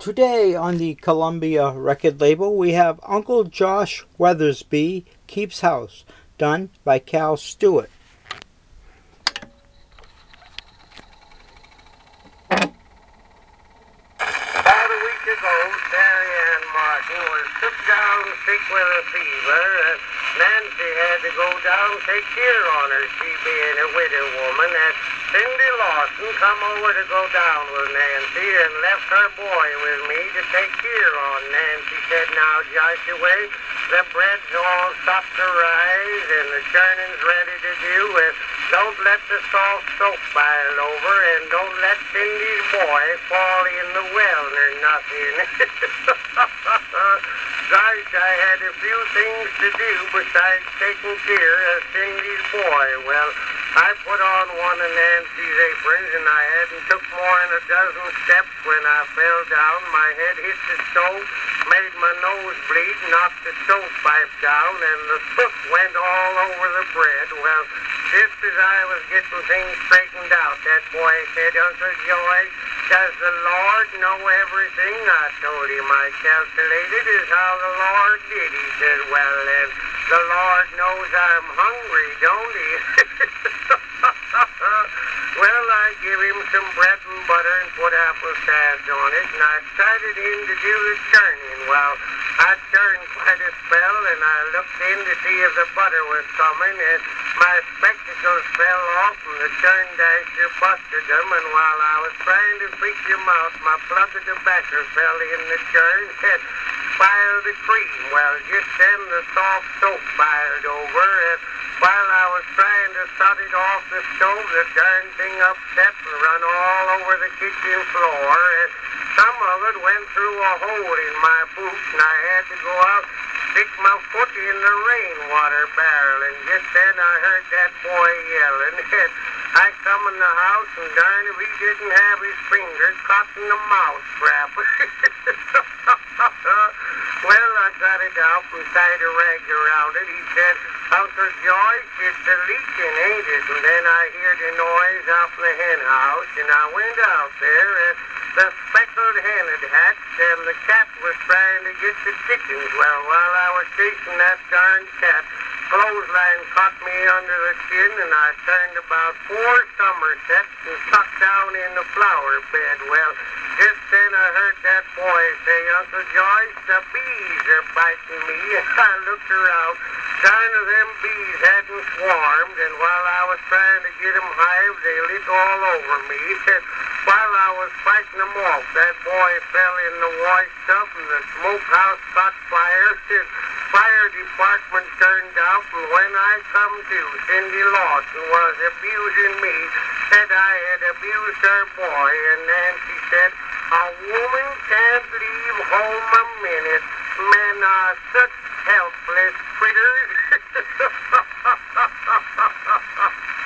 Today on the Columbia record label we have Uncle Josh Weathersby Keeps House, done by Cal Stewart. About a week ago, Sally Ann Martin was took down sick with a fever, and Nancy had to go down and take care on her, she being a widow woman, and Cindy Lawson come over to go down with Nancy and left her boy with me to take care on. Nancy said, "Now, Joshua, the bread's all stopped to rise and the churning's ready to do, and don't let the soft soap boil over, and don't let Cindy's boy fall in the well or nothing." Gosh, I had a few things to do besides taking care of Cindy's boy. Well, I put on one of Nancy's aprons, and I hadn't took more than a dozen steps when I fell down. My head hit the stove, made my nose bleed, knocked the stovepipe down, and the soot went all over the bread. Well, just as I was getting things straightened out, that boy said, "Uncle George, does the Lord know everything?" I told him I calculated as how the Lord did. He said, "Well, then, the Lord knows I'm hungry, don't he?" Well, I give him some bread and butter and put apple cider on it, and I started in to do the churning. Well, I churned quite a spell, and I looked in to see if the butter was coming, and my spectacles fell off, and the churn dasher busted them, and while I was trying to fix them out, my plug of tobacco fell in the churn and spilled the cream. Well, just then the soft soap boiled over, and while I was trying to shut it off the stove, the darn thing upset and run all over the kitchen floor, and some of it went through a hole in my boots, and I had to go out and stick my foot in the rainwater barrel, and just then I heard that boy yelling, and I come in the house, and darn if he didn't have his fingers caught in the mouse trap. Well, I got it out and tied a rag around it. He said, "Uncle George, it's a leaking, ain't it?" And then I heard a noise out in the hen house, and I went out there, and the speckled hen had hatched, and the cat was trying to get the chickens. Well, while I was chasing that darn cat, clothesline caught me under the chin, and I turned about 4 somersets and tucked down in the flower bed. Well, just then I heard that boy say, "Uncle George, the bees are biting me." And I looked around. Darn of them bees hadn't swarmed, and while I was trying to get them hived, they lit all over me. And while I was fighting them off, that boy fell in the wash tub, and the smokehouse caught fire. And fire department turned out, and when I come to, Cindy Lawson was abusing me, said I had abused her boy, and Nancy said, "A woman can't leave home a minute. Men are such helpless critters."